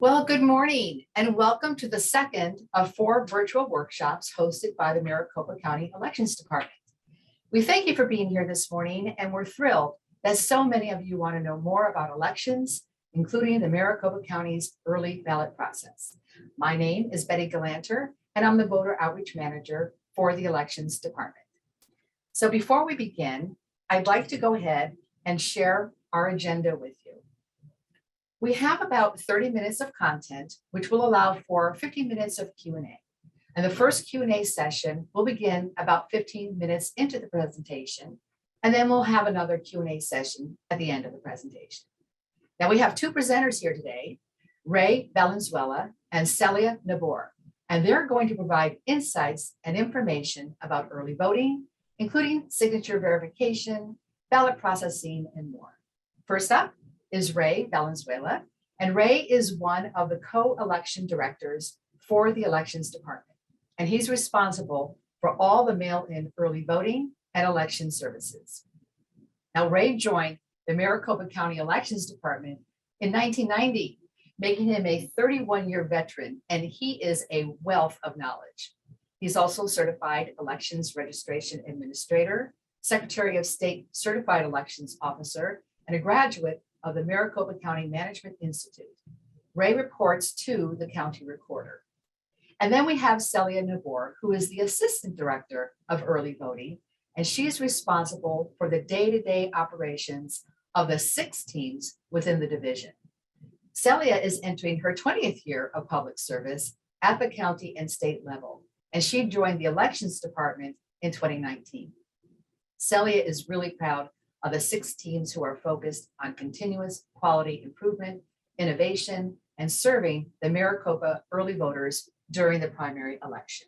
Well, good morning and welcome to the second of 4 virtual workshops hosted by the Maricopa County Elections Department. We thank you for being here this morning, and we're thrilled that so many of you want to know more about elections, including the Maricopa County's early ballot process. My name is Betty Galanter, and I'm the Voter Outreach Manager for the Elections Department. So before we begin, I'd like to go ahead and share our agenda with you. We have about 30 minutes of content, which will allow for 15 minutes of Q&A. And the first Q&A session will begin about 15 minutes into the presentation, and then we'll have another Q&A session at the end of the presentation. Now we have two presenters here today, Ray Valenzuela and Celia Nabor, and they're going to provide insights and information about early voting, including signature verification, ballot processing, and more. First up is Ray Valenzuela, and Ray is one of the co-election directors for the Elections Department, and he's responsible for all the mail-in early voting and election services. Now, Ray joined the Maricopa County Elections Department in 1990, making him a 31-year veteran, and he is a wealth of knowledge. He's also certified elections registration administrator, Secretary of State certified elections officer, and a graduate of the Maricopa County Management Institute. Ray reports to the county recorder. And then we have Celia Nabor, who is the Assistant Director of Early Voting, and she's responsible for the day-to-day operations of the 6 teams within the division. Celia is entering her 20th year of public service at the county and state level, and she joined the Elections Department in 2019. Celia is really proud of the 6 teams who are focused on continuous quality improvement, innovation, and serving the Maricopa early voters during the primary election.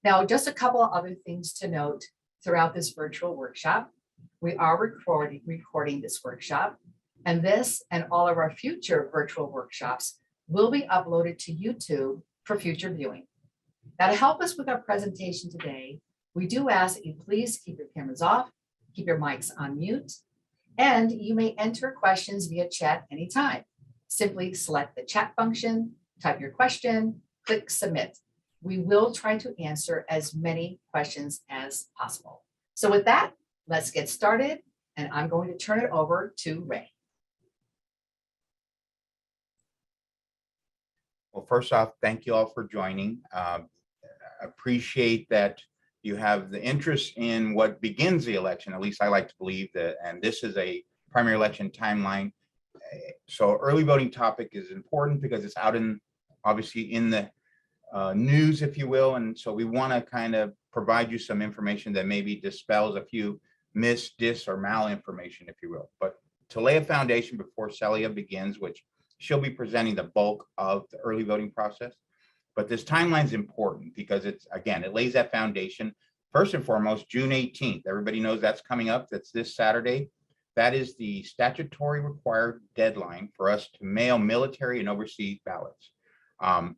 Now, just a couple of other things to note throughout this virtual workshop. We are recording this workshop, and this and all of our future virtual workshops will be uploaded to YouTube for future viewing. Now, to help us with our presentation today, we do ask that you please keep your cameras off, keep your mics on mute, and you may enter questions via chat anytime. Simply select the chat function, type your question, click submit. We will try to answer as many questions as possible. So with that, let's get started, and I'm going to turn it over to Ray. Well, first off, thank you all for joining. Appreciate that you have the interest in what begins the election. At least I like to believe that, and this is a primary election timeline. So early voting topic is important because it's out in, obviously in the news, if you will. And so we want to kind of provide you some information that maybe dispels a few dis, or malinformation, if you will. But to lay a foundation before Celia begins, which she'll be presenting the bulk of the early voting process. But this timeline is important because it's, again, it lays that foundation. First and foremost, June 18th, everybody knows that's coming up. That's this Saturday. That is the statutory required deadline for us to mail military and overseas ballots.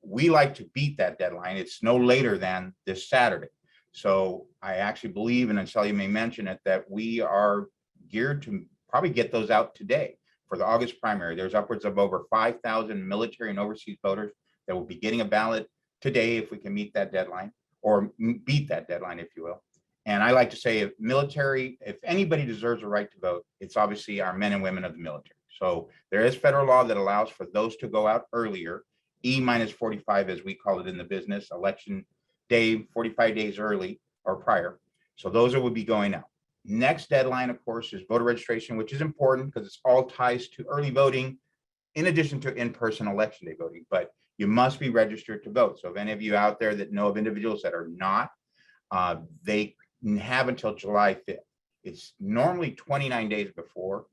We like to beat that deadline. It's no later than this Saturday. So I actually believe, and Celia may mention it, that we are geared to probably get those out today for the August primary. There's upwards of over 5,000 military and overseas voters that will be getting a ballot today if we can meet that deadline, or beat that deadline, if you will. And I like to say, if anybody deserves a right to vote, it's obviously our men and women of the military. So there is federal law that allows for those to go out earlier, E-45, as we call it in the business, election day, 45 days early or prior. So those would be going out. Next deadline, of course, is voter registration, which is important because it's all ties to early voting, in addition to in-person election day voting. But you must be registered to vote. So if any of you out there that know of individuals that are not, they have until July 5th. It's normally 29 days before,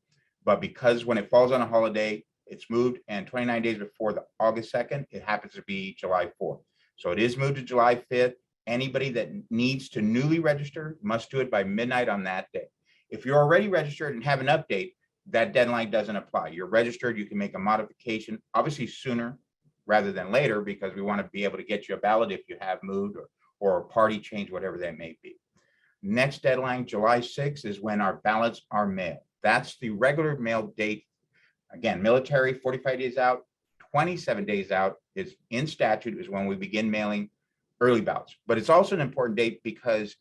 but because when it falls on a holiday, it's moved, and 29 days before the August 2nd, it happens to be July 4th. So it is moved to July 5th. Anybody that needs to newly register must do it by midnight on that day. If you're already registered and have an update, that deadline doesn't apply. You're registered, you can make a modification, obviously sooner rather than later, because we want to be able to get you a ballot if you have moved or a party change, whatever that may be. Next deadline, July 6th, is when our ballots are mailed. That's the regular mail date. Again, military, 45 days out, 27 days out is in statute is when we begin mailing early ballots. But it's also an important date because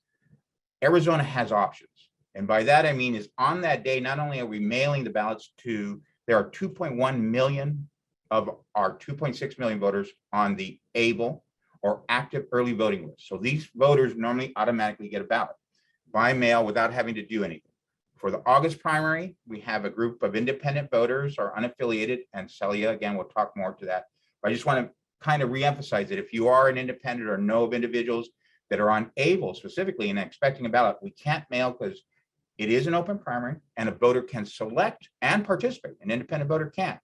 Arizona has options. And by that, I mean is on that day, not only are we mailing the ballots to, there are 2.1 million of our 2.6 million voters on the able or active early voting list. So these voters normally automatically get a ballot by mail without having to do anything. For the August primary, we have a group of independent voters or unaffiliated, and Celia, again, we'll talk more to that. But I just want to kind of reemphasize that if you are an independent or know of individuals that are on able specifically and expecting a ballot, we can't mail because it is an open primary and a voter can select and participate. An independent voter can.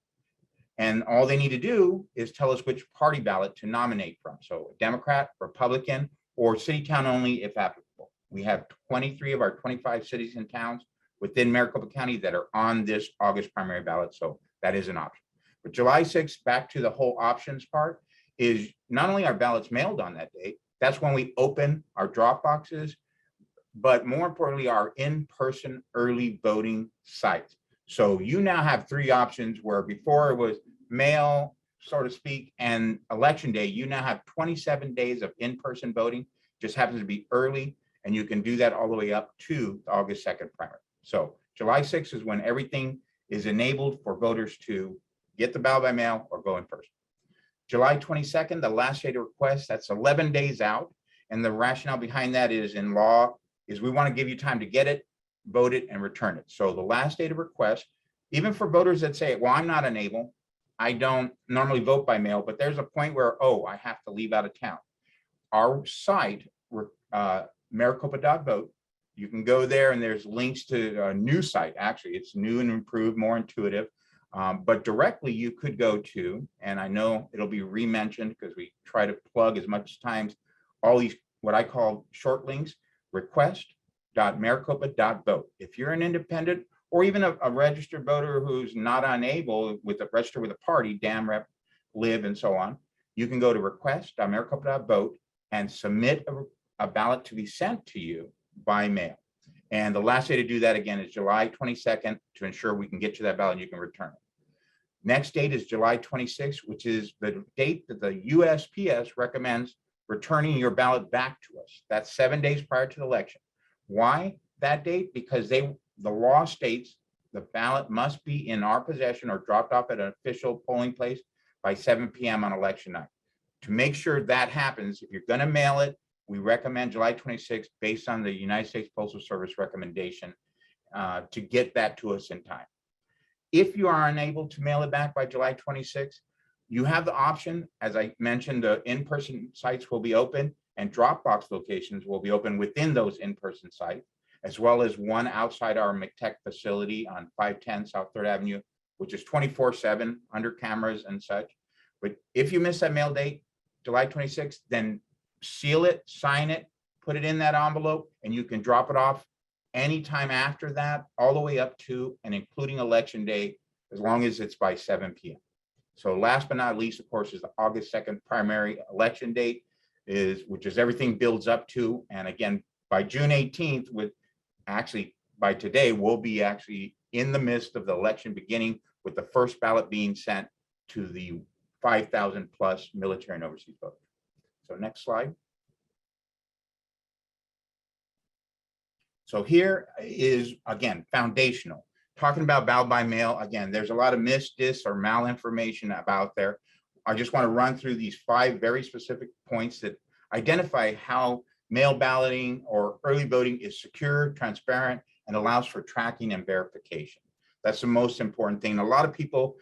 And all they need to do is tell us which party ballot to nominate from. So Democrat, Republican, or city town only if applicable. We have 23 of our 25 cities and towns within Maricopa County that are on this August primary ballot. So that is an option. But July 6th, back to the whole options part, is not only our ballots mailed on that date, that's when we open our drop boxes, but more importantly, our in-person early voting sites. So you now have three options where before it was mail, so to speak, and election day, you now have 27 days of in-person voting, just happens to be early, and you can do that all the way up to the August 2nd primary. So July 6th is when everything is enabled for voters to get the ballot by mail or go in person. July 22nd, the last day to request, that's 11 days out. And the rationale behind that is in law is we want to give you time to get it, vote it, and return it. So the last day to request, even for voters that say, well, I'm not unable, I don't normally vote by mail, but there's a point where, oh, I have to leave out of town. Our site, Maricopa.vote, you can go there and there's links to a new site. Actually, it's new and improved, more intuitive. But directly you could go to, and I know it'll be re-mentioned because we try to plug as much times, all these, what I call short links, request.maricopa.vote. If you're an independent or even a registered voter who's not unable with a register with a party, DAM, Rep, Live, and so on, you can go to request.maricopa.vote and submit a ballot to be sent to you by mail. And the last day to do that again is July 22nd to ensure we can get you that ballot and you can return it. Next date is July 26th, which is the date that the USPS recommends returning your ballot back to us. That's 7 days prior to the election. Why that date? Because the law states the ballot must be in our possession or dropped off at an official polling place by 7 p.m. on election night. To make sure that happens, if you're going to mail it, we recommend July 26th based on the United States Postal Service recommendation to get that to us in time. If you are unable to mail it back by July 26th, you have the option, as I mentioned, the in-person sites will be open and Dropbox locations will be open within those in-person sites, as well as one outside our McTech facility on 510 South 3rd Avenue, which is 24/7 under cameras and such. But if you miss that mail date, July 26th, then seal it, sign it, put it in that envelope, and you can drop it off anytime after that, all the way up to and including election day, as long as it's by 7 p.m. So last but not least, of course, is the August 2nd primary election date, which is everything builds up to. And again, by June 18th, by today, we'll be actually in the midst of the election beginning with the first ballot being sent to the 5,000 plus military and overseas voters. So next slide. So here is, again, foundational. Talking about ballot by mail, again, there's a lot of dis, or malinformation about there. I just want to run through these 5 very specific points that identify how mail balloting or early voting is secure, transparent, and allows for tracking and verification. That's the most important thing. A lot of people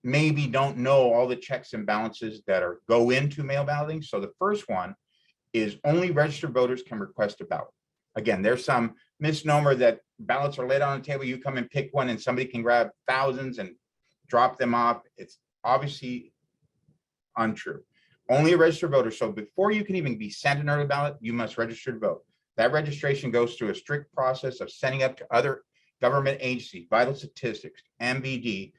maybe don't know all the checks and balances that go into mail balloting. So the first one is only registered voters can request a ballot. Again, there's some misnomer that ballots are laid on the table, you come and pick one and somebody can grab thousands and drop them off. It's obviously untrue. Only a registered voter. So before you can even be sent an early ballot, you must register to vote. That registration goes through a strict process of sending up to other government agencies, Vital Statistics, MVD,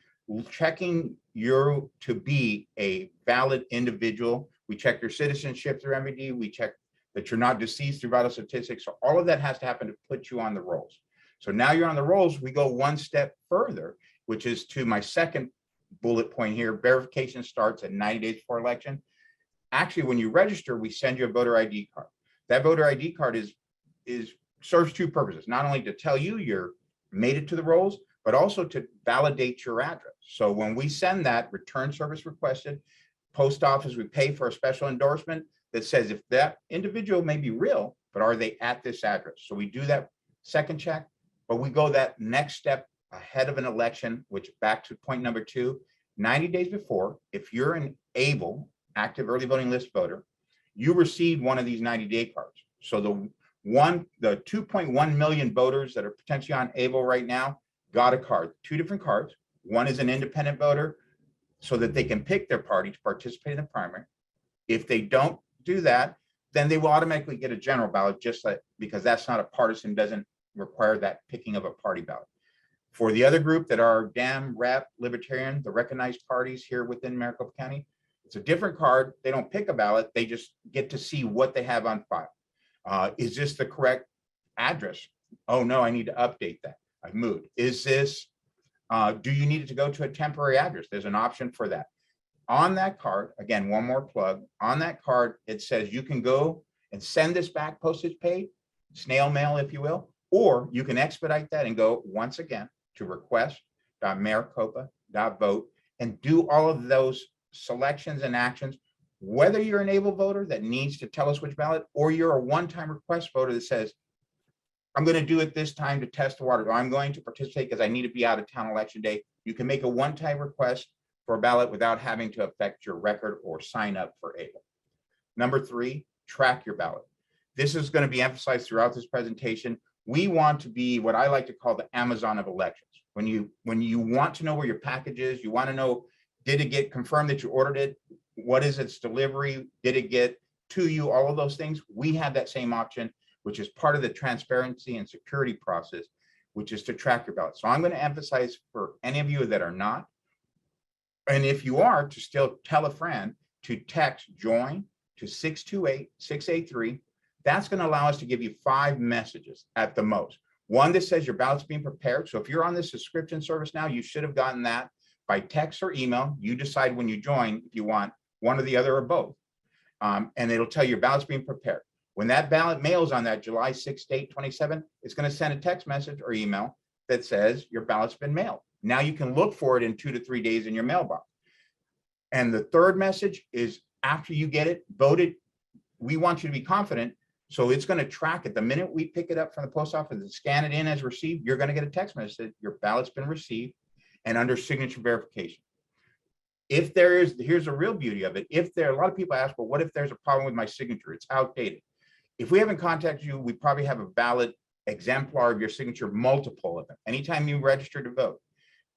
checking you to be a valid individual. We check your citizenship through MVD. We check that you're not deceased through Vital Statistics. So all of that has to happen to put you on the rolls. So now you're on the rolls. We go one step further, which is to my second bullet point here, verification starts at 90 days before election. Actually, when you register, we send you a voter ID card. That voter ID card serves two purposes, not only to tell you you're made it to the rolls, but also to validate your address. So when we send that return service requested, post office, we pay for a special endorsement that says if that individual may be real, but are they at this address? So we do that second check, but we go that next step ahead of an election, which back to point number 2, 90 days before, if you're an able active early voting list voter, you receive one of these 90-day cards. So the 2.1 million voters that are potentially on able right now got a card, 2 different cards. One is an independent voter so that they can pick their party to participate in the primary. If they don't do that, then they will automatically get a general ballot, just like, because that's not a partisan, doesn't require that picking of a party ballot. For the other group that are Dem, Rep, Libertarian, the recognized parties here within Maricopa County, it's a different card. They don't pick a ballot. They just get to see what they have on file. Is this the correct address? Oh no, I need to update that. I've moved. Is this, do you need it to go to a temporary address? There's an option for that. On that card, again, one more plug, on that card, it says you can go and send this back postage paid, snail mail, if you will, or you can expedite that and go once again to request.maricopa.vote and do all of those selections and actions, whether you're an able voter that needs to tell us which ballot, or you're a one-time request voter that says, I'm going to do it this time to test the water, or I'm going to participate because I need to be out of town election day. You can make a one-time request for a ballot without having to affect your record or sign up for able. Number 3, track your ballot. This is going to be emphasized throughout this presentation. We want to be what I like to call the Amazon of elections. When you want to know where your package is, you want to know, did it get confirmed that you ordered it? What is its delivery? Did it get to you? All of those things. We have that same option, which is part of the transparency and security process, which is to track your ballot. So I'm going to emphasize for any of you that are not, and if you are, to still tell a friend to text join to 628-683. That's going to allow us to give you 5 messages at the most. One that says your ballot's being prepared. So if you're on this subscription service now, you should have gotten that by text or email. You decide when you join if you want one or the other or both. And it'll tell you your ballot's being prepared. When that ballot mails on that July 6th date, 27, it's going to send a text message or email that says your ballot's been mailed. Now you can look for it in 2 to 3 days in your mailbox. And the third message is after you get it voted, we want you to be confident. So it's going to track it. The minute we pick it up from the post office and scan it in as received, you're going to get a text message that your ballot's been received and under signature verification. If there is, here's the real beauty of it. If there, a lot of people ask, well, what if there's a problem with my signature? It's outdated. If we haven't contacted you, we probably have a valid exemplar of your signature, multiple of them. Anytime you register to vote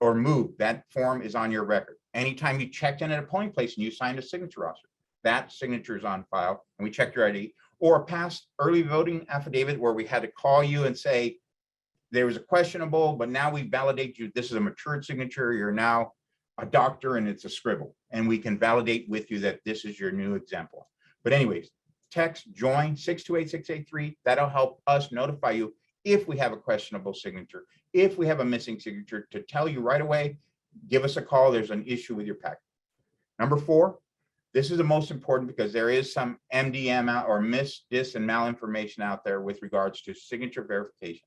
or move, that form is on your record. Anytime you checked in at a polling place and you signed a signature roster, that signature is on file and we checked your ID. Or a past early voting affidavit where we had to call you and say, there was a questionable, but now we validate you. This is a matured signature. You're now a doctor and it's a scribble. And we can validate with you that this is your new exemplar. But anyways, text join 628-683. That'll help us notify you if we have a questionable signature, if we have a missing signature, to tell you right away, give us a call. There's an issue with your packet. Number 4, this is the most important because there is some MDM out or dis and malinformation out there with regards to signature verification.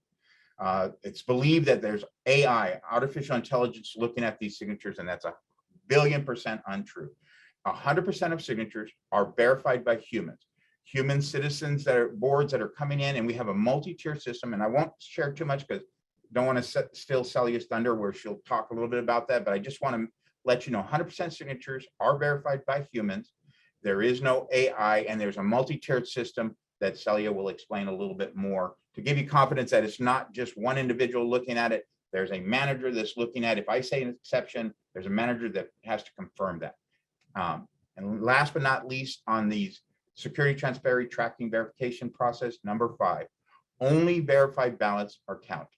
It's believed that there's AI, artificial intelligence, looking at these signatures, and that's 1,000,000,000% untrue. 100% of signatures are verified by humans. Human citizens that are boards that are coming in, and we have a multi-tier system. And I won't share too much because I don't want to still sell you thunder where she'll talk a little bit about that. But I just want to let you know 100% signatures are verified by humans. There is no AI, and there's a multi-tiered system that Celia will explain a little bit more to give you confidence that it's not just one individual looking at it. There's a manager that's looking at it. If I say an exception, there's a manager that has to confirm that. And last but not least, on these security transparency tracking verification process, number 5, only verified ballots are counted.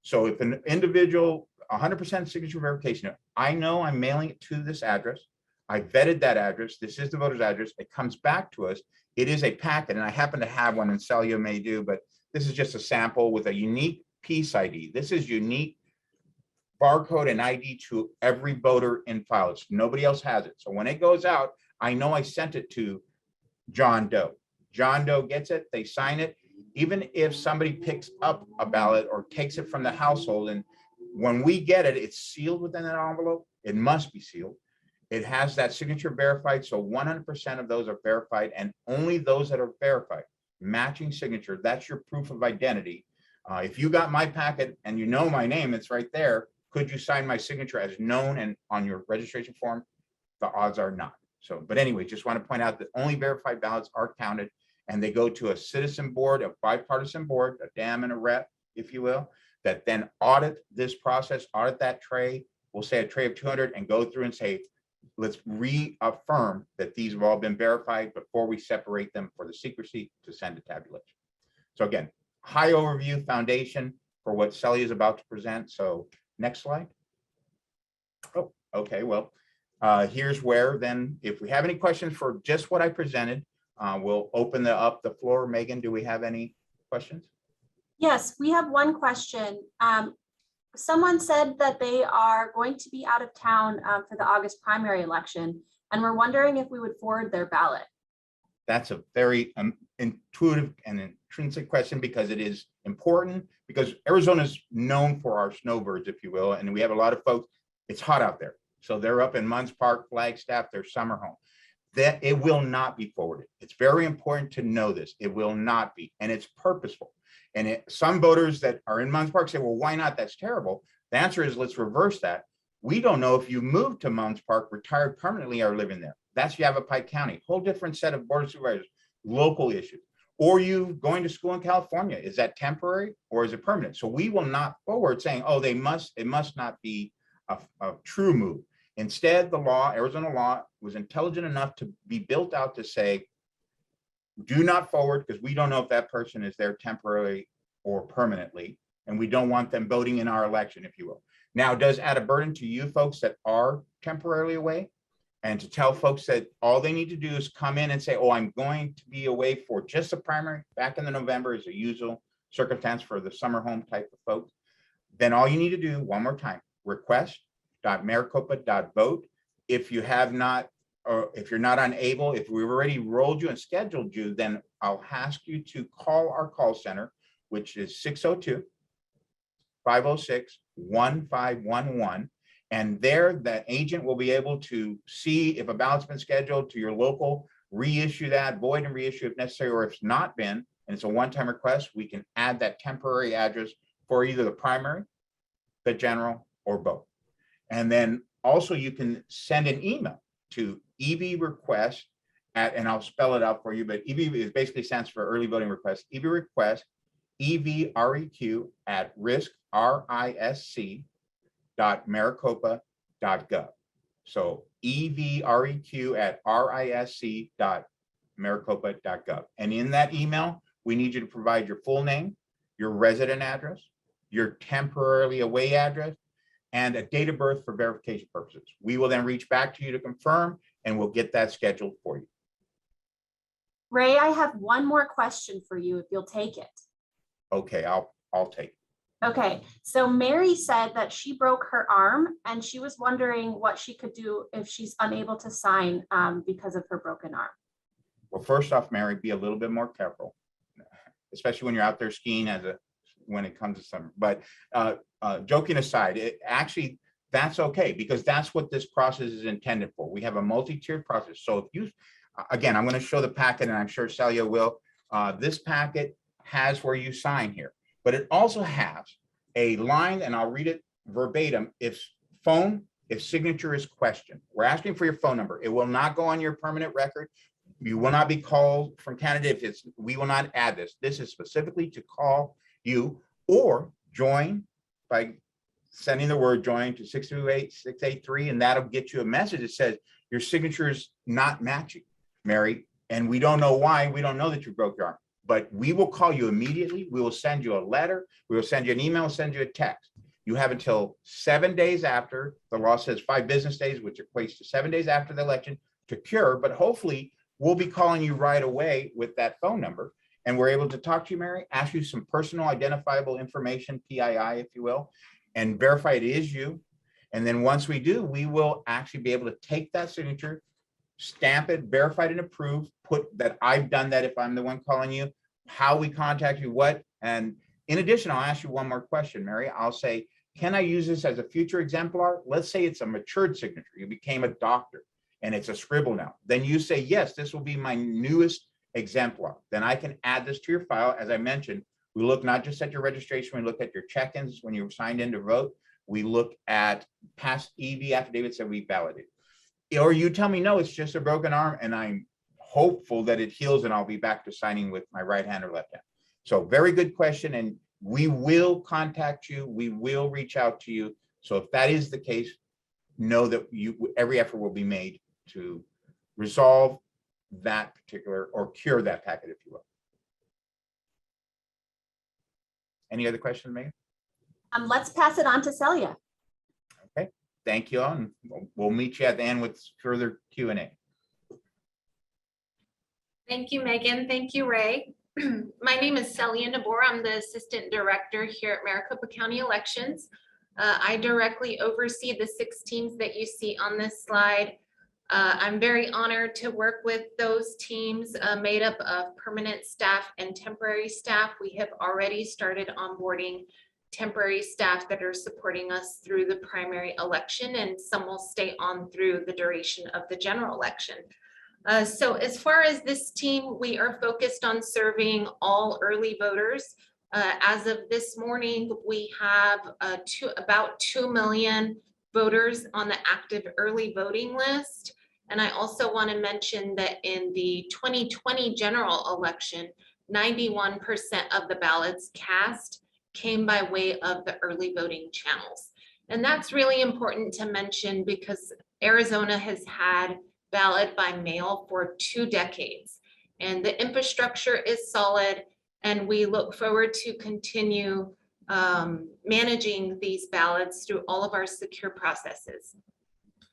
So if an individual, 100% signature verification, I know I'm mailing it to this address. I vetted that address. This is the voter's address. It comes back to us. It is a packet, and I happen to have one, and Celia may do, but this is just a sample with a unique piece ID. This is unique barcode and ID to every voter in file. It's nobody else has it. So when it goes out, I know I sent it to John Doe. John Doe gets it, they sign it. Even if somebody picks up a ballot or takes it from the household, and when we get it, it's sealed within that envelope. It must be sealed. It has that signature verified, so 100% of those are verified, and only those that are verified, matching signature, that's your proof of identity. If you got my packet and you know my name, it's right there. Could you sign my signature as known and on your registration form? The odds are not. So, but anyway, just want to point out that only verified ballots are counted, and they go to a citizen board, a bipartisan board, a dam and a rep, if you will, that then audit this process, audit that tray. We'll say a tray of 200 and go through and say, let's reaffirm that these have all been verified before we separate them for the secrecy to send to tabulation. So again, high overview foundation for what Sally is about to present. So next slide. Oh, okay. Well, here's where then, if we have any questions for just what I presented, we'll open up the floor. Megan, do we have any questions? Yes, we have one question. Someone said that they are going to be out of town for the August primary election, and we're wondering if we would forward their ballot. That's a very intuitive and intrinsic question, because it is important, because Arizona is known for our snowbirds, if you will, and we have a lot of folks. It's hot out there, so they're up in Munds Park, Flagstaff, their summer home. That it will not be forwarded. It's very important to know this. It will not be, and it's purposeful. And some voters that are in Munds Park say, well, why not? That's terrible. The answer is, let's reverse that. We don't know if you moved to Munds Park, retired permanently, or living there. That's Yavapai County, whole different set of board of supervisors, local issues. Or you going to school in California, is that temporary or is it permanent? So we will not forward saying, oh, it must not be a true move. Instead, the law, Arizona law, was intelligent enough to be built out to say, do not forward, because we don't know if that person is there temporarily or permanently, and we don't want them voting in our election, if you will. Now, it does add a burden to you folks that are temporarily away, and to tell folks that all they need to do is come in and say, oh, I'm going to be away for just a primary. Back in the November is a usual circumstance for the summer home type of folks. Then all you need to do, one more time, request.maricopa.vote. If you have not, or if you're not unable, if we've already rolled you and scheduled you, then I'll ask you to call our call center, which is 602-506-1511. And there, the agent will be able to see if a ballot's been scheduled to your local, reissue that, void and reissue if necessary, or if it's not been, and it's a one-time request, we can add that temporary address for either the primary, the general, or both. And then also you can send an email to evrequest at, and I'll spell it out for you, but EV is basically stands for early voting request, evrequest, EVREQ at risc.maricopa.gov. So EVREQ at risc.maricopa.gov. And in that email, we need you to provide your full name, your resident address, your temporarily away address, and a date of birth for verification purposes. We will then reach back to you to confirm, and we'll get that scheduled for you. Ray, I have one more question for you, if you'll take it. Okay, I'll take it. Okay, so Mary said that she broke her arm, and she was wondering what she could do if she's unable to sign because of her broken arm. Well, first off, Mary, be a little bit more careful, especially when you're out there skiing when it comes to summer. But joking aside, actually, that's okay, because that's what this process is intended for. We have a multi-tiered process. So if you, again, I'm going to show the packet, and I'm sure Celia will. This packet has where you sign here, but it also has a line, and I'll read it verbatim. If signature is questioned, we're asking for your phone number. It will not go on your permanent record. You will not be called from Canada. We will not add this. This is specifically to call you, or join by sending the word join to 628-683, and that'll get you a message that says your signature is not matching, Mary, and we don't know why. We don't know that you broke your arm, but we will call you immediately. We will send you a letter. We will send you an email, send you a text. You have until 7 days after, the law says 5 business days, which equates to 7 days after the election to cure, but hopefully we'll be calling you right away with that phone number. And we're able to talk to you, Mary, ask you some personal identifiable information, PII, if you will. and verify it is you. And then once we do, we will actually be able to take that signature, stamp it, verified and approved, put that I've done that if I'm the one calling you, how we contact you, what. And in addition, I'll ask you one more question, Mary. I'll say, can I use this as a future exemplar? Let's say it's a matured signature. You became a doctor and it's a scribble now. Then you say, yes, this will be my newest exemplar. Then I can add this to your file. As I mentioned, we look not just at your registration, we look at your check-ins when you were signed in to vote. We look at past EV affidavits that we validated. Or you tell me, no, it's just a broken arm, and I'm hopeful that it heals and I'll be back to signing with my right hand or left hand. So very good question, and we will contact you. We will reach out to you. So if that is the case, know that every effort will be made to resolve that particular or cure that packet, if you will. Any other questions, Megan? Let's pass it on to Celia. Okay, thank you all, and we'll meet you at the end with further Q&A. Thank you, Megan. Thank you, Ray. My name is Celia Nabor. I'm the Assistant Director here at Maricopa County Elections. I directly oversee the 6 teams that you see on this slide. I'm very honored to work with those teams made up of permanent staff and temporary staff. We have already started onboarding temporary staff that are supporting us through the primary election, and some will stay on through the duration of the general election. So as far as this team, we are focused on serving all early voters. As of this morning, we have about 2 million voters on the active early voting list. And I also want to mention that in the 2020 general election, 91% of the ballots cast came by way of the early voting channels. And that's really important to mention because Arizona has had ballot by mail for 2 decades, and the infrastructure is solid, and we look forward to continue managing these ballots through all of our secure processes.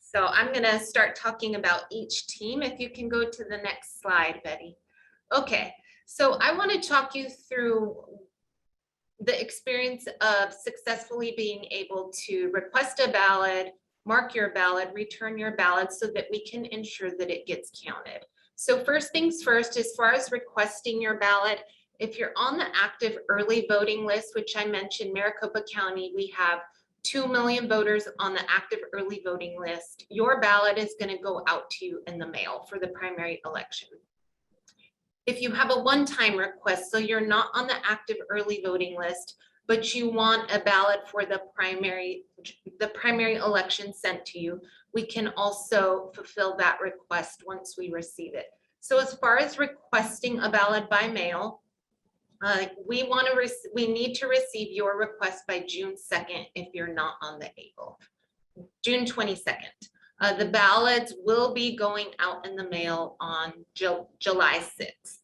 So I'm going to start talking about each team. If you can go to the next slide, Betty. Okay, so I want to talk you through the experience of successfully being able to request a ballot, mark your ballot, return your ballot so that we can ensure that it gets counted. So first things first, as far as requesting your ballot, if you're on the active early voting list, which I mentioned, Maricopa County, we have 2 million voters on the active early voting list. Your ballot is going to go out to you in the mail for the primary election. If you have a one-time request, so you're not on the active early voting list, but you want a ballot for the primary election sent to you, we can also fulfill that request once we receive it. So as far as requesting a ballot by mail, we need to receive your request by June 2nd if you're not on the ABLE. June 22nd. The ballots will be going out in the mail on July 6th.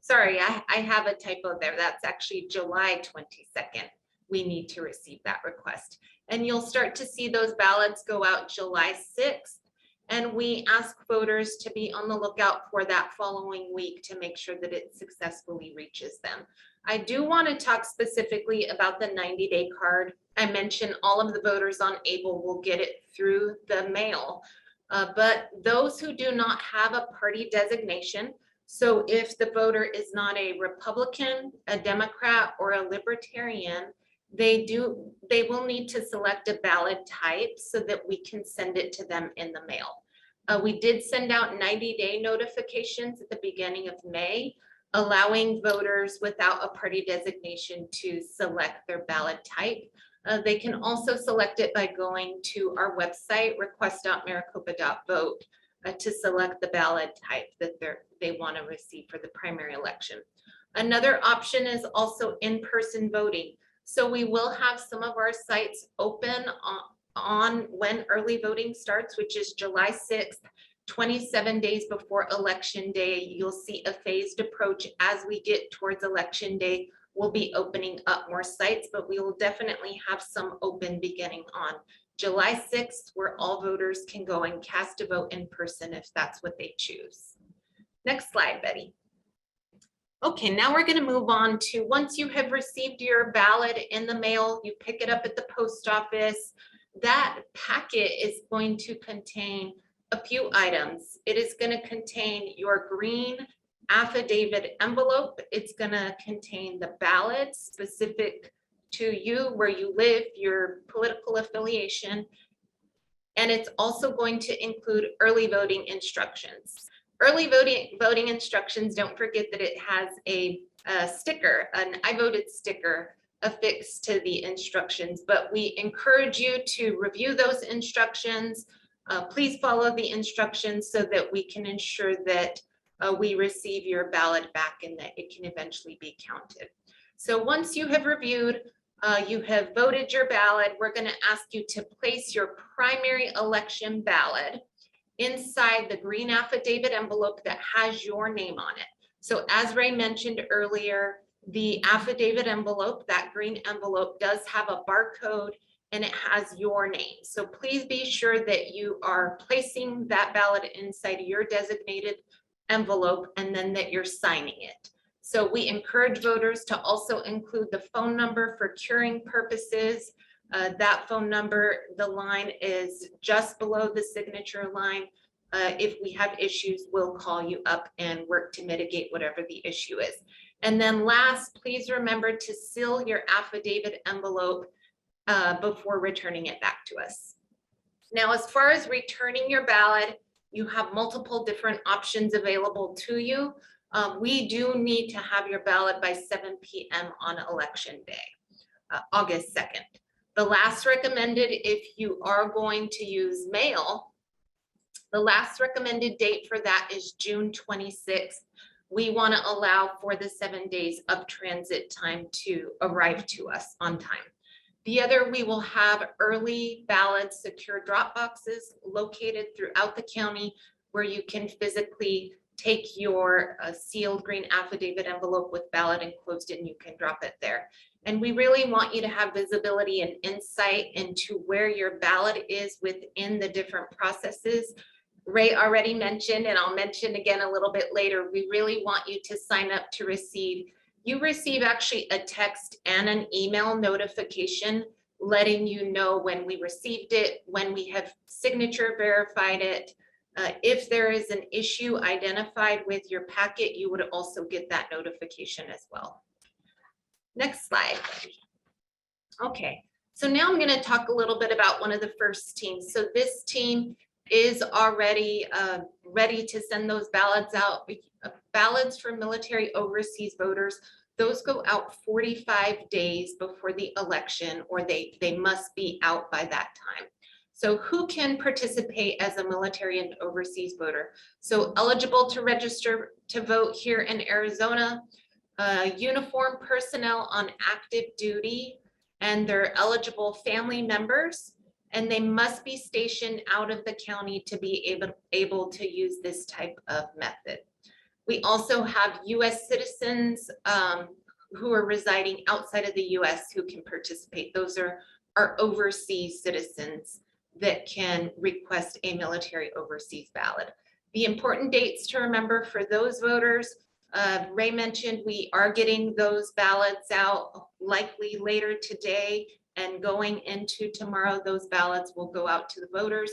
Sorry, I have a typo there. That's actually July 22nd. We need to receive that request. And you'll start to see those ballots go out July 6th. And we ask voters to be on the lookout for that following week to make sure that it successfully reaches them. I do want to talk specifically about the 90-day card. I mentioned all of the voters on ABLE will get it through the mail, but those who do not have a party designation, so if the voter is not a Republican, a Democrat, or a Libertarian, they will need to select a ballot type so that we can send it to them in the mail. We did send out 90-day notifications at the beginning of May, allowing voters without a party designation to select their ballot type. They can also select it by going to our website, request.maricopa.vote, to select the ballot type that they want to receive for the primary election. Another option is also in-person voting. So we will have some of our sites open on when early voting starts, which is July 6th, 27 days before Election Day. You'll see a phased approach as we get towards Election Day. We'll be opening up more sites, but we will definitely have some open beginning on July 6th, where all voters can go and cast a vote in person if that's what they choose. Next slide, Betty. Okay, now we're gonna move on to, once you have received your ballot in the mail, you pick it up at the post office. That packet is going to contain a few items. It is gonna contain your green affidavit envelope. It's gonna contain the ballot specific to you, where you live, your political affiliation. And it's also going to include early voting instructions. Early voting instructions, don't forget that it has a sticker, an I voted sticker affixed to the instructions, but we encourage you to review those instructions. Please follow the instructions so that we can ensure that we receive your ballot back and that it can eventually be counted. So once you have reviewed, you have voted your ballot, we're going to ask you to place your primary election ballot inside the green affidavit envelope that has your name on it. So as Ray mentioned earlier, the affidavit envelope, that green envelope, does have a barcode and it has your name. So please be sure that you are placing that ballot inside your designated envelope and then that you're signing it. So we encourage voters to also include the phone number for curing purposes. That phone number, the line is just below the signature line. If we have issues, we'll call you up and work to mitigate whatever the issue is. And then last, please remember to seal your affidavit envelope before returning it back to us. Now, as far as returning your ballot, you have multiple different options available to you. We do need to have your ballot by 7 p.m. on election day, August 2nd. The last recommended, if you are going to use mail, the last recommended date for that is June 26th. We want to allow for the 7 days of transit time to arrive to us on time. The other, we will have early ballot secure drop boxes located throughout the county where you can physically take your sealed green affidavit envelope with ballot enclosed and you can drop it there. And we really want you to have visibility and insight into where your ballot is within the different processes. Ray already mentioned, and I'll mention again a little bit later, we really want you to sign up to receive. You receive actually a text and an email notification letting you know when we received it, when we have signature verified it. If there is an issue identified with your packet, you would also get that notification as well. Next slide. Okay, so now I'm going to talk a little bit about one of the first teams. So this team is already ready to send those ballots out. Ballots for military overseas voters, those go out 45 days before the election, or they must be out by that time. So who can participate as a military and overseas voter? So eligible to register to vote here in Arizona, uniformed personnel on active duty, and their eligible family members, and they must be stationed out of the county to be able to use this type of method. We also have US citizens who are residing outside of the US who can participate. Those are our overseas citizens that can request a military overseas ballot. The important dates to remember for those voters, Ray mentioned we are getting those ballots out likely later today, and going into tomorrow, those ballots will go out to the voters,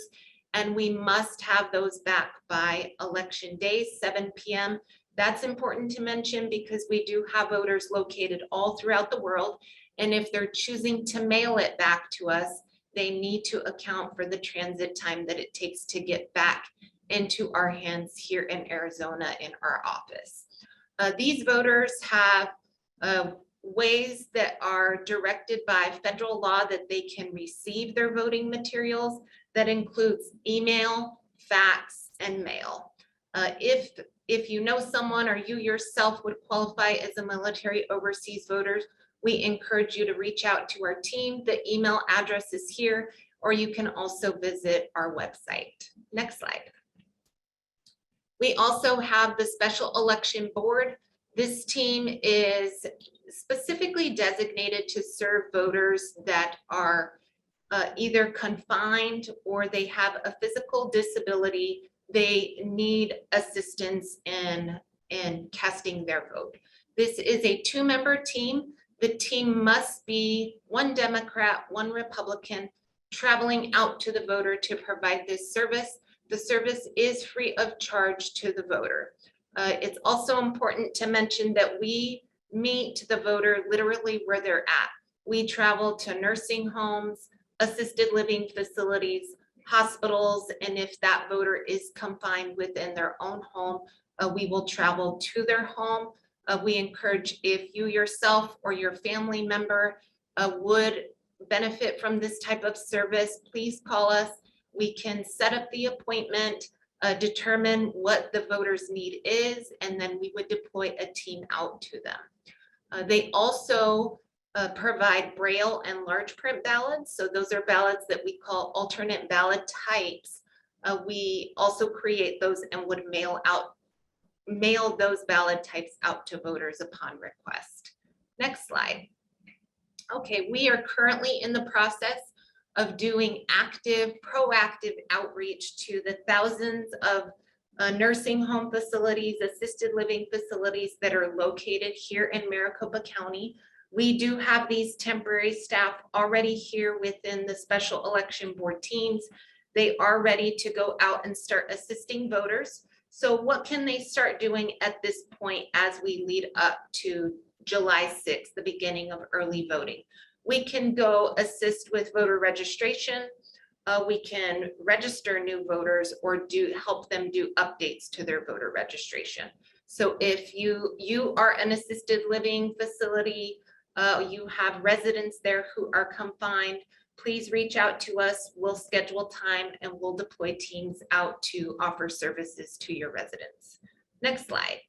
and we must have those back by election day, 7 p.m. That's important to mention because we do have voters located all throughout the world, and if they're choosing to mail it back to us, they need to account for the transit time that it takes to get back into our hands here in Arizona in our office. These voters have ways that are directed by federal law that they can receive their voting materials. That includes email, fax, and mail. If you know someone or you yourself would qualify as a military overseas voter, we encourage you to reach out to our team. The email address is here, or you can also visit our website. Next slide. We also have the Special Election Board. This team is specifically designated to serve voters that are either confined or they have a physical disability. They need assistance in in casting their vote. This is a 2-member team. The team must be 1 Democrat, 1 Republican, traveling out to the voter to provide this service. The service is free of charge to the voter. It's also important to mention that we meet the voter literally where they're at. We travel to nursing homes, assisted living facilities, hospitals, and if that voter is confined within their own home, we will travel to their home. We encourage, if you yourself or your family member would benefit from this type of service, please call us. We can set up the appointment, determine what the voter's need is, and then we would deploy a team out to them. They also provide Braille and large print ballots. So those are ballots that we call alternate ballot types. We also create those and would mail those ballot types out to voters upon request. Next slide. Okay, we are currently in the process of doing active, proactive outreach to the thousands of nursing home facilities, assisted living facilities that are located here in Maricopa County. We do have these temporary staff already here within the special election board teams. They are ready to go out and start assisting voters. So what can they start doing at this point as we lead up to July 6th, the beginning of early voting? We can go assist with voter registration. We can register new voters or help them do updates to their voter registration. So if you are an assisted living facility, you have residents there who are confined, please reach out to us. We'll schedule time and we'll deploy teams out to offer services to your residents. Next slide.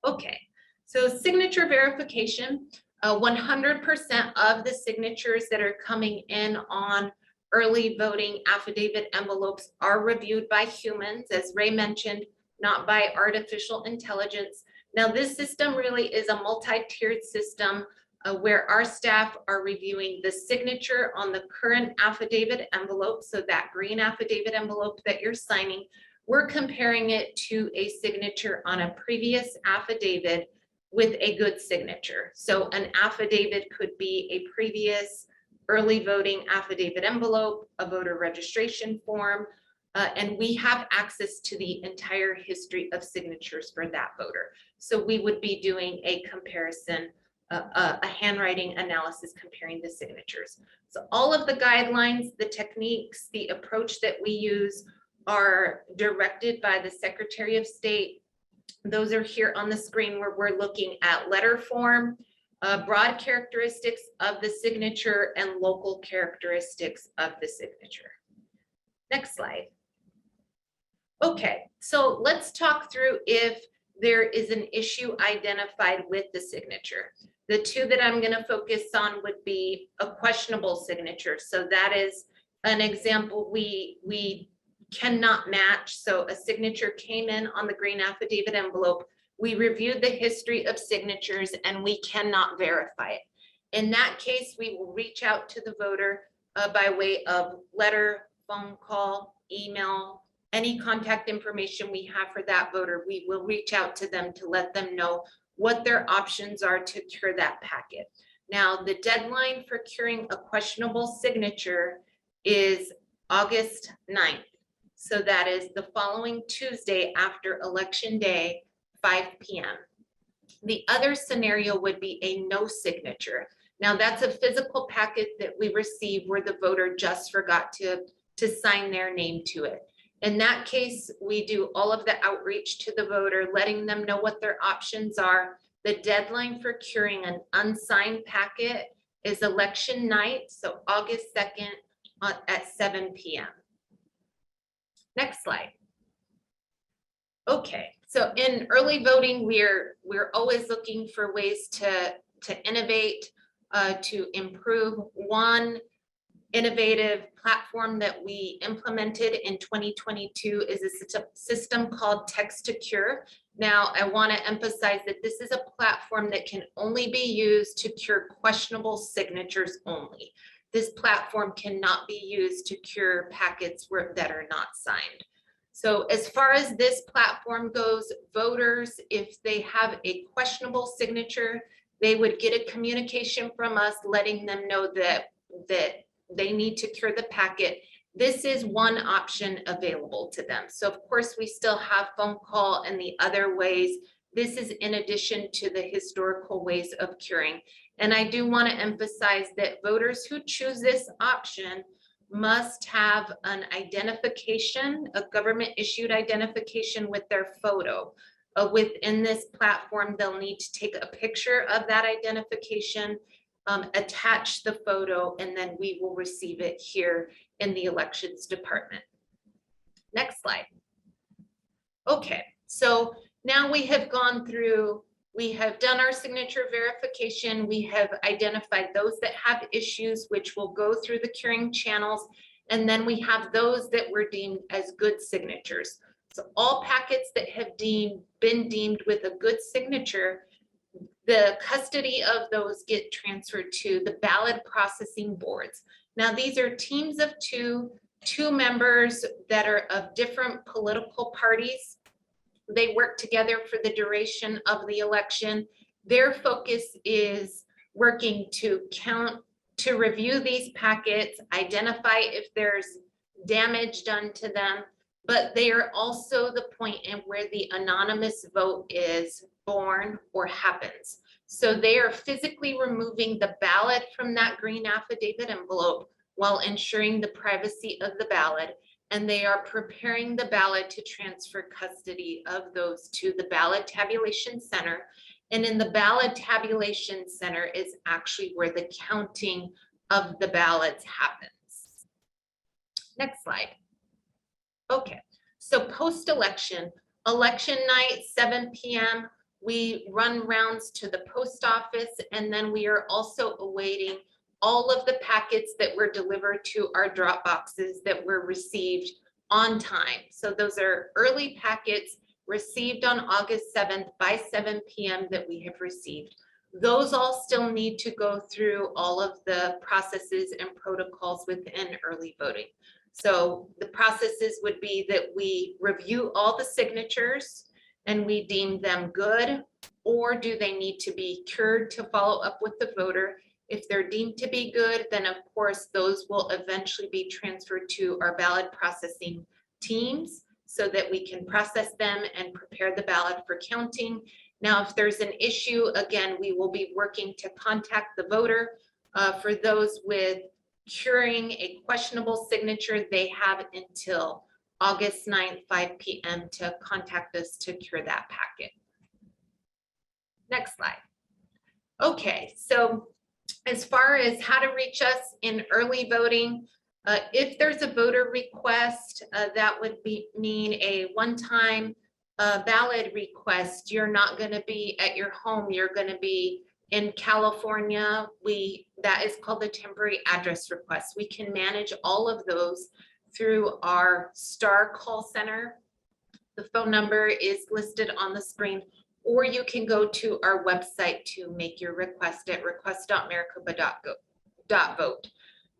Okay, so signature verification, 100% of the signatures that are coming in on early voting affidavit envelopes are reviewed by humans, as Ray mentioned, not by artificial intelligence. Now, this system really is a multi-tiered system where our staff are reviewing the signature on the current affidavit envelope. So that green affidavit envelope that you're signing, we're comparing it to a signature on a previous affidavit with a good signature. So an affidavit could be a previous early voting affidavit envelope, a voter registration form, and we have access to the entire history of signatures for that voter. So we would be doing a comparison, a handwriting analysis comparing the signatures. So all of the guidelines, the techniques, the approach that we use are directed by the Secretary of State. Those are here on the screen where we're looking at letter form, broad characteristics of the signature, and local characteristics of the signature. Next slide. Okay, so let's talk through if there is an issue identified with the signature. The two that I'm going to focus on would be a questionable signature. So that is an example we cannot match. So a signature came in on the green affidavit envelope. We reviewed the history of signatures and we cannot verify it. In that case, we will reach out to the voter by way of letter, phone call, email, any contact information we have for that voter. We will reach out to them to let them know what their options are to cure that packet. Now, the deadline for curing a questionable signature is August 9th. So that is the following Tuesday after Election Day, 5 p.m. The other scenario would be a no signature. Now, that's a physical packet that we receive where the voter just forgot to sign their name to it. In that case, we do all of the outreach to the voter, letting them know what their options are. The deadline for curing an unsigned packet is election night, so August 2nd at 7 p.m. Next slide. Okay, so in early voting, we're always looking for ways to innovate, to improve. One innovative platform that we implemented in 2022 is a system called Text to Cure. Now, I want to emphasize that this is a platform that can only be used to cure questionable signatures only. This platform cannot be used to cure packets that are not signed. So as far as this platform goes, voters, if they have a questionable signature, they would get a communication from us letting them know that they need to cure the packet. This is one option available to them. So of course, we still have phone call and the other ways. This is in addition to the historical ways of curing. And I do want to emphasize that voters who choose this option must have an identification, a government issued identification with their photo. Within this platform, they'll need to take a picture of that identification, attach the photo, and then we will receive it here in the elections department. Next slide. Okay, so now we have gone through, we have done our signature verification. We have identified those that have issues, which will go through the curing channels. And then we have those that were deemed as good signatures. So all packets that have been deemed with a good signature, the custody of those get transferred to the ballot processing boards. Now, these are teams of two members that are of different political parties. They work together for the duration of the election. Their focus is working to count, to review these packets, identify if there's damage done to them, but they are also the point in where the anonymous vote is born or happens. So they are physically removing the ballot from that green affidavit envelope while ensuring the privacy of the ballot. And they are preparing the ballot to transfer custody of those to the ballot tabulation center. And in the ballot tabulation center is actually where the counting of the ballots happens. Next slide. Okay, so post-election, election night, 7 p.m., we run rounds to the post office, and then we are also awaiting all of the packets that were delivered to our drop boxes that were received on time. So those are early packets received on August 7th by 7 p.m. that we have received. Those all still need to go through all of the processes and protocols within early voting. So the processes would be that we review all the signatures and we deem them good, or do they need to be cured to follow up with the voter? If they're deemed to be good, then of course, those will eventually be transferred to our ballot processing teams so that we can process them and prepare the ballot for counting. Now, if there's an issue, again, we will be working to contact the voter. For those with curing a questionable signature, they have until August 9th, 5 p.m. to contact us to cure that packet. Next slide. Okay, so as far as how to reach us in early voting, if there's a voter request, that would mean a one-time ballot request. You're not going to be at your home. You're going to be in California. That is called a temporary address request. We can manage all of those through our STAR call center. The phone number is listed on the screen, or you can go to our website to make your request at request.maricopa.vote.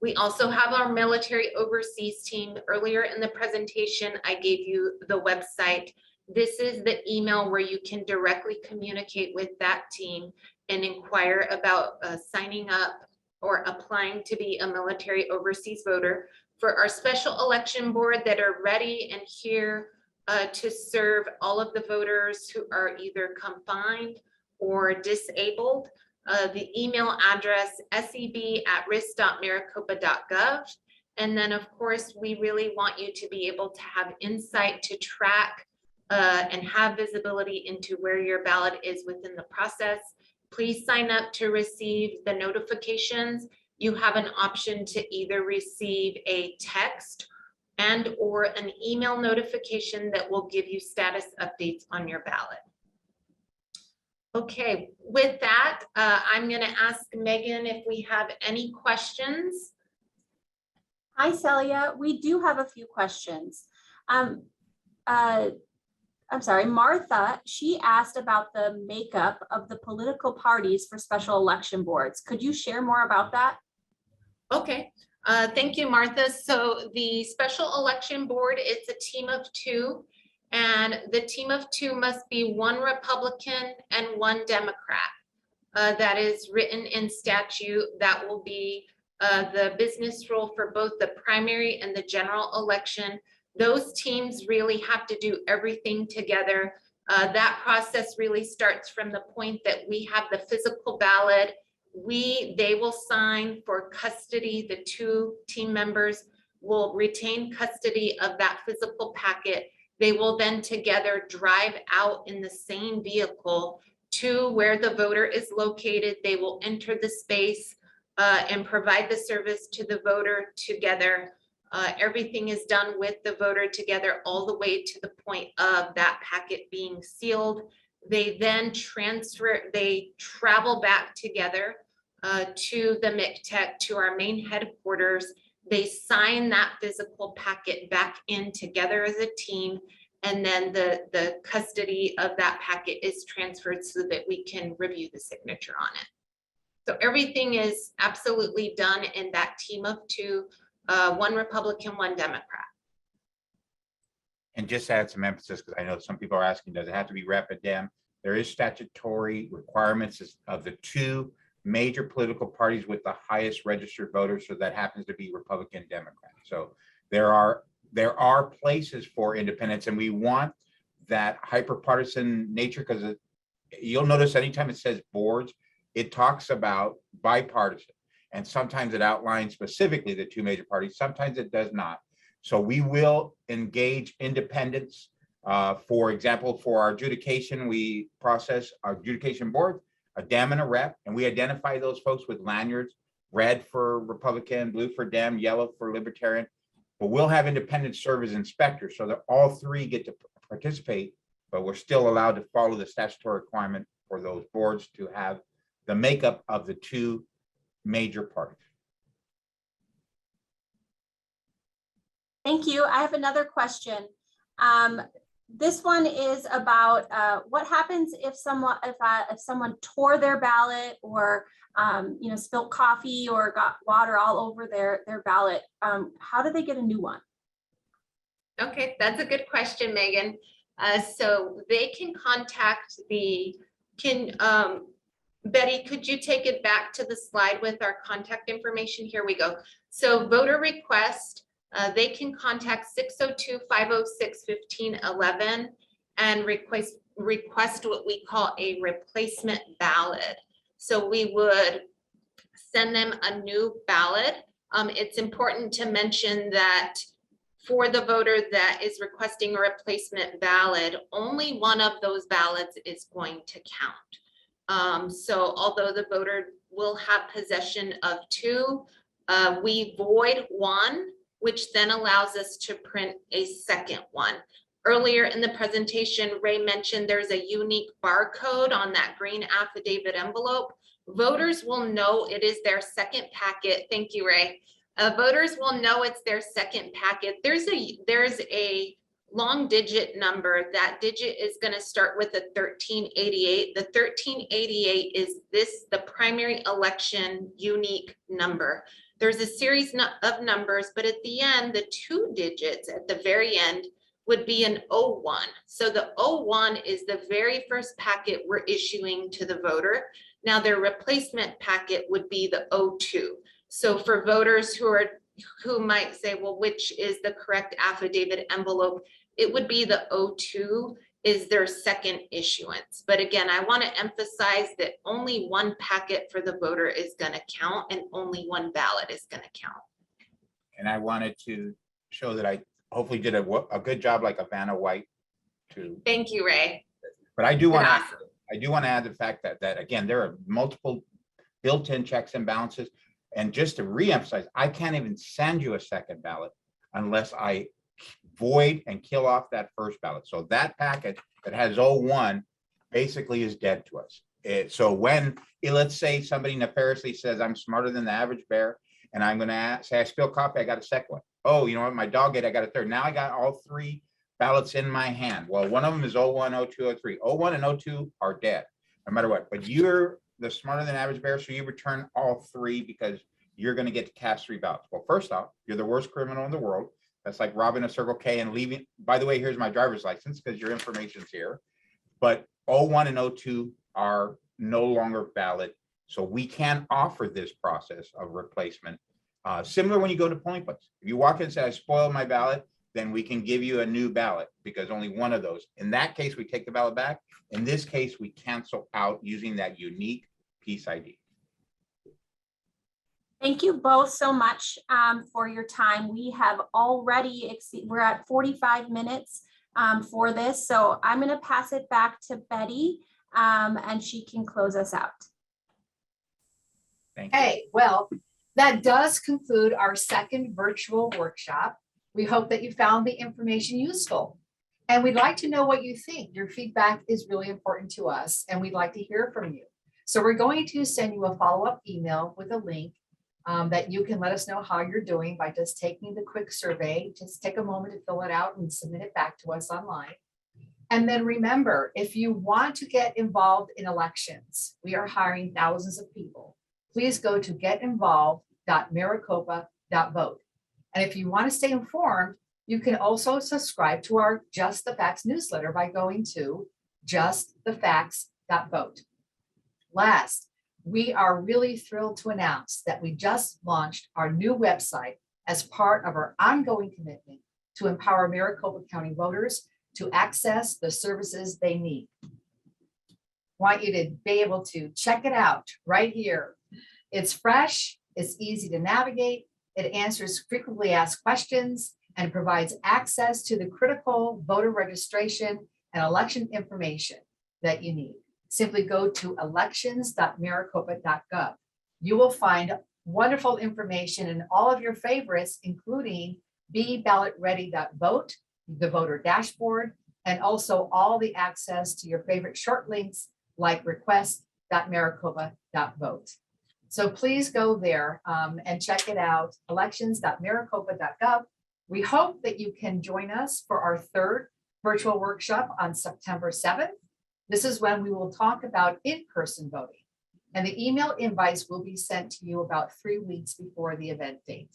We also have our military overseas team. Earlier in the presentation, I gave you the website. This is the email where you can directly communicate with that team and inquire about signing up or applying to be a military overseas voter. For our special election board that are ready and here to serve all of the voters who are either confined or disabled, the email address seb@risk.maricopa.gov. And then of course, we really want you to be able to have insight to track and have visibility into where your ballot is within the process. Please sign up to receive the notifications. You have an option to either receive a text and or an email notification that will give you status updates on your ballot. Okay, with that, I'm going to ask Megan if we have any questions. Hi, Celia. We do have a few questions. I'm sorry, Martha, she asked about the makeup of the political parties for special election boards. Could you share more about that? Okay, Thank you, Martha. So the special election board, it's a team of two. And the team of two must be one Republican and one Democrat. That is written in statute. That will be the business rule for both the primary and the general election. Those teams really have to do everything together. That process really starts from the point that we have the physical ballot. They will sign for custody. The two team members will retain custody of that physical packet. They will then together drive out in the same vehicle to where the voter is located. They will enter the space and provide the service to the voter together. Everything is done with the voter together all the way to the point of that packet being sealed. They then travel back together to the MCTEC, to our main headquarters. They sign that physical packet back in together as a team, and then the custody of that packet is transferred so that we can review the signature on it. So everything is absolutely done in that team of two, one Republican, one Democrat. And just add some emphasis, because I know some people are asking, does it have to be Rep and Dem? There is statutory requirements of the two major political parties with the highest registered voters, so that happens to be Republican, Democrat. So there are places for independents, and we want that hyper-partisan nature, because you'll notice anytime it says boards, it talks about bipartisan, and sometimes it outlines specifically the two major parties, sometimes it does not. So we will engage independents. For example, for our adjudication, we process our adjudication board, a Dem and a Rep, and we identify those folks with lanyards, red for Republican, blue for Dem, yellow for Libertarian. But we'll have independents serve as inspectors, so that all three get to participate, but we're still allowed to follow the statutory requirement for those boards to have the makeup of the two major parties. Thank you. I have another question. This one is about what happens if someone tore their ballot, or spilled coffee or got water all over their ballot. How do they get a new one? Okay, that's a good question, Megan. So they can contact Betty, could you take it back to the slide with our contact information? Here we go. So voter request, they can contact 602-506-1511 and request what we call a replacement ballot. So we would send them a new ballot. It's important to mention that for the voter that is requesting a replacement ballot, only one of those ballots is going to count. So although the voter will have possession of two, we void one, which then allows us to print a second one. Earlier in the presentation, Ray mentioned there's a unique barcode on that green affidavit envelope. Voters will know it is their second packet. Thank you, Ray. Voters will know it's their second packet. There's a long digit number. That digit is going to start with a 1388. The 1388 is the primary election unique number. There's a series of numbers, but at the end, the two digits at the very end would be an 01. So the 01 is the very first packet we're issuing to the voter. Now their replacement packet would be the 02. So for voters who might say, well, which is the correct affidavit envelope? It would be the 02 is their second issuance. But again, I want to emphasize that only one packet for the voter is going to count, and only one ballot is going to count. And I wanted to show that I hopefully did a good job, like Vanna White too. Thank you, Ray. But I do want to Awesome. add the fact that again, there are multiple built-in checks and balances. And just to reemphasize, I can't even send you a second ballot unless I void and kill off that first ballot. So that packet that has 01 basically is dead to us. So when, let's say somebody nefariously says, I'm smarter than the average bear, and I'm going to say, I spilled coffee, I got a second one. Oh, you know what, my dog ate, I got a third. Now I got all three ballots in my hand. Well, one of them is 01, 02, 03. 01 and 02 are dead, no matter what. But you're the smarter than average bear, so you return all three because you're going to get to cast 3 ballots. Well, first off, you're the worst criminal in the world. That's like robbing a Circle K and leaving. By the way, here's my driver's license because your information's here. But 01 and 02 are no longer valid. So we can offer this process of replacement. Similar when you go to polling place. If you walk in and say, I spoiled my ballot, then we can give you a new ballot because only one of those. In that case, we take the ballot back. In this case, we cancel out using that unique piece ID. Thank you both so much for your time. We have already we're at 45 minutes for this. So I'm going to pass it back to Betty and she can close us out. Thank you. Hey, well, that does conclude our second virtual workshop. We hope that you found the information useful. And we'd like to know what you think. Your feedback is really important to us and we'd like to hear from you. So we're going to send you a follow-up email with a link that you can let us know how you're doing by just taking the quick survey. Just take a moment to fill it out and submit it back to us online. And then remember, if you want to get involved in elections, we are hiring thousands of people. Please go to getinvolved.maricopa.vote. And if you want to stay informed, you can also subscribe to our Just the Facts newsletter by going to justthefacts.vote. Last, we are really thrilled to announce that we just launched our new website as part of our ongoing commitment to empower Maricopa County voters to access the services they need. Want you to be able to check it out right here. It's fresh, it's easy to navigate, it answers frequently asked questions, and provides access to the critical voter registration and election information that you need. Simply go to elections.maricopa.gov. You will find wonderful information in all of your favorites, including BeBallotReady.vote, the voter dashboard, and also all the access to your favorite short links like request.maricopa.vote. So please go there and check it out, elections.maricopa.gov. We hope that you can join us for our third virtual workshop on September 7th. This is when we will talk about in-person voting, and the email invites will be sent to you about 3 weeks before the event date.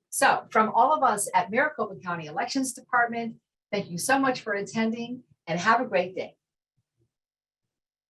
So from all of us at Maricopa County Elections Department, thank you so much for attending and have a great day.